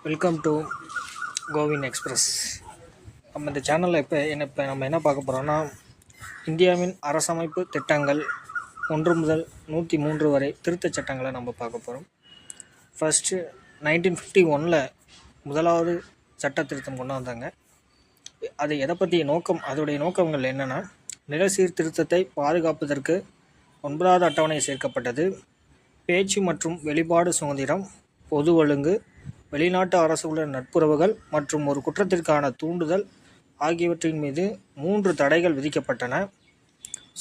Welcome to CoWIN express. நம்ம இந்த சேனலில் இப்போ நம்ம என்ன பார்க்க போகிறோம்னா, இந்தியாவின் அரசமைப்பு திட்டங்கள் 1 முதல் 103 வரை திருத்தச் சட்டங்களை நம்ம பார்க்க போகிறோம். ஃபஸ்ட்டு 1951 முதலாவது சட்ட திருத்தம் கொண்டு வந்தாங்க. அது எதை பற்றிய நோக்கம், அதோடைய நோக்கங்கள் என்னென்னா, நில சீர்திருத்தத்தை பாதுகாப்பதற்கு 9வது அட்டவணை சேர்க்கப்பட்டது. பேச்சு மற்றும் வெளிப்பாடு சுதந்திரம், பொது ஒழுங்கு, வெளிநாட்டு அரசுகளுடன் நட்புறவுகள் மற்றும் ஒரு குற்றத்திற்கான தூண்டுதல் ஆகியவற்றின் மீது 3 தடைகள் விதிக்கப்பட்டன.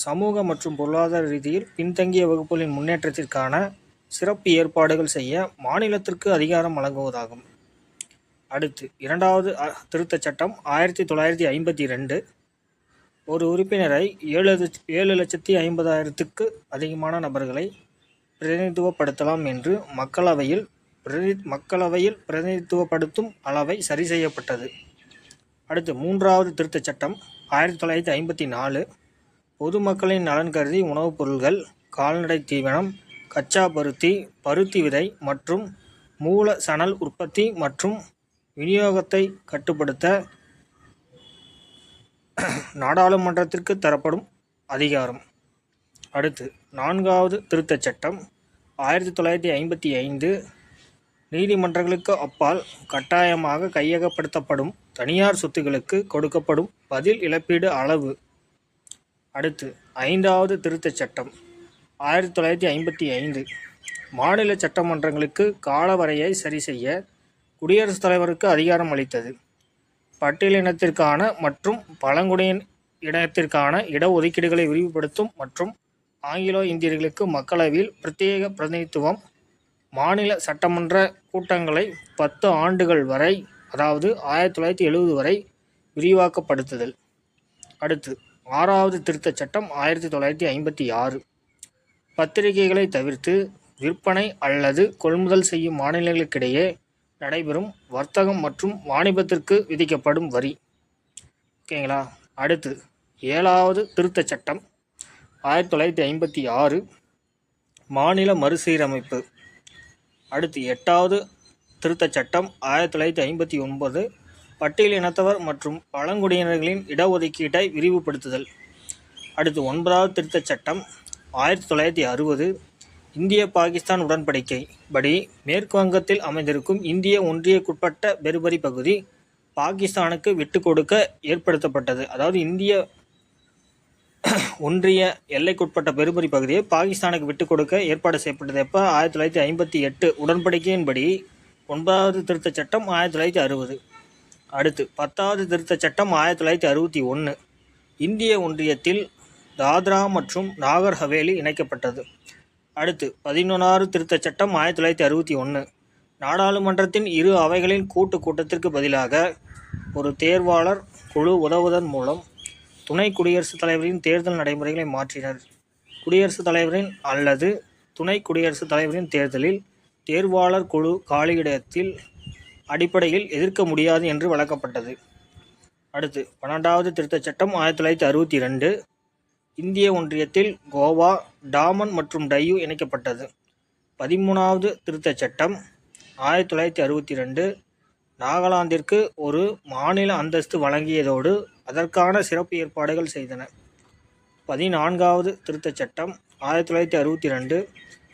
சமூக மற்றும் பொருளாதார ரீதியில் பின்தங்கிய வகுப்புகளின் முன்னேற்றத்திற்கான சிறப்பு ஏற்பாடுகள் செய்ய மாநிலத்திற்கு அதிகாரம் வழங்குவதாகும். அடுத்து 2வது திருத்தச் சட்டம் 1952. ஒரு உறுப்பினரை 7,50,000க்கு அதிகமான நபர்களை பிரதிநிதித்துவப்படுத்தலாம் என்று மக்களவையில் பிரதிநிதித்துவப்படுத்தும் அளவை சரி செய்யப்பட்டது. அடுத்து 3வது திருத்தச் சட்டம் 1954. பொதுமக்களின் நலன் கருதி உணவுப் பொருட்கள், கால்நடை தீவனம், கச்சா பருத்தி, பருத்தி விதை மற்றும் மூல சணல் உற்பத்தி மற்றும் விநியோகத்தை கட்டுப்படுத்த நாடாளுமன்றத்திற்கு தரப்படும் அதிகாரம். அடுத்து 4வது திருத்தச் சட்டம் 1955. நீதிமன்றங்களுக்கு அப்பால் கட்டாயமாக கையகப்படுத்தப்படும் தனியார் சொத்துக்களுக்கு கொடுக்கப்படும் பதில் இழப்பீடு அளவு. அடுத்து 5வது திருத்தச் சட்டம் 1955. மாநில சட்டமன்றங்களுக்கு காலவரையை சரி செய்ய குடியரசுத் தலைவருக்கு அதிகாரம் அளித்தது. பட்டியலினத்திற்கான மற்றும் பழங்குடியின இனத்திற்கான இடஒதுக்கீடுகளை விரிவுபடுத்தும் மற்றும் ஆங்கிலோ இந்தியர்களுக்கு மக்களவையில் பிரத்யேக பிரதிநிதித்துவம். மாநில சட்டமன்ற கூட்டங்களை 10 ஆண்டுகள் வரை, அதாவது 1970 வரை விரிவாக்கப்படுத்துதல். அடுத்து 6வது திருத்தச் சட்டம் 1956. பத்திரிகைகளை தவிர்த்து விற்பனை அல்லது கொள்முதல் செய்யும் மாநிலங்களுக்கிடையே நடைபெறும் வர்த்தகம் மற்றும் வாணிபத்திற்கு விதிக்கப்படும் வரி. ஓகேங்களா. அடுத்து 7வது திருத்தச் சட்டம் 1956. மாநில மறுசீரமைப்பு. அடுத்து 8வது திருத்தச் சட்டம் 1959. பட்டியல் இனத்தவர் மற்றும் பழங்குடியினர்களின் இடஒதுக்கீட்டை விரிவுபடுத்துதல். அடுத்து 9வது திருத்தச் சட்டம் 1960. இந்திய பாகிஸ்தான் உடன்படிக்கை படி மேற்கு வங்கத்தில் அமைந்திருக்கும் இந்திய ஒன்றியக்குட்பட்ட பெர்பரி பகுதி பாகிஸ்தானுக்கு விட்டு கொடுக்க ஏற்படுத்தப்பட்டது. அதாவது இந்திய ஒன்றிய எல்லைக்குட்பட்ட பெர்பரி பகுதியை பாகிஸ்தானுக்கு விட்டு கொடுக்க ஏற்பாடு செய்யப்பட்டது. எப்போ? 1958 உடன்படிக்கையின்படி. 9வது திருத்தச் சட்டம் 1960. அடுத்து 10வது திருத்தச் சட்டம் 1961. இந்திய ஒன்றியத்தில் தாத்ரா மற்றும் நாகர் ஹவேலி இணைக்கப்பட்டது. அடுத்து 11வது திருத்தச் சட்டம் 1961. நாடாளுமன்றத்தின் இரு அவைகளின் கூட்டத்திற்கு பதிலாக ஒரு தேர்வாளர் குழு உதவுவதன் மூலம் துணை குடியரசுத் தலைவரின் தேர்தல் நடைமுறைகளை மாற்றினர். குடியரசுத் தலைவரின் அல்லது துணை குடியரசுத் தலைவரின் தேர்தலில் தேர்வாளர் குழு காலியிடத்தில் அடிப்படையில் எதிர்க்க முடியாது என்று வழங்கப்பட்டது. அடுத்து 12வது திருத்தச் சட்டம் 1962. இந்திய ஒன்றியத்தில் கோவா, டாமன் மற்றும் டையூ இணைக்கப்பட்டது. 13வது திருத்தச் சட்டம் 1962 நாகாலாந்திற்கு ஒரு மாநில அந்தஸ்து வழங்கியதோடு அதற்கான சிறப்பு ஏற்பாடுகள் செய்தன. 14வது திருத்தச் சட்டம் 1962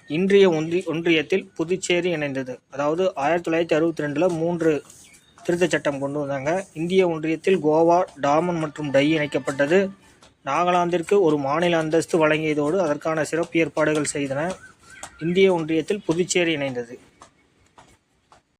இன்றைய ஒன்றியத்தில் புதுச்சேரி இணைந்தது. அதாவது 1962 3 திருத்தச் சட்டம் கொண்டு வந்தாங்க. இந்திய ஒன்றியத்தில் கோவா, டாமன் மற்றும் டை இணைக்கப்பட்டது. நாகாலாந்திற்கு ஒரு மாநில அந்தஸ்து வழங்கியதோடு அதற்கான சிறப்பு ஏற்பாடுகள் செய்தன. இந்திய ஒன்றியத்தில் புதுச்சேரி இணைந்தது.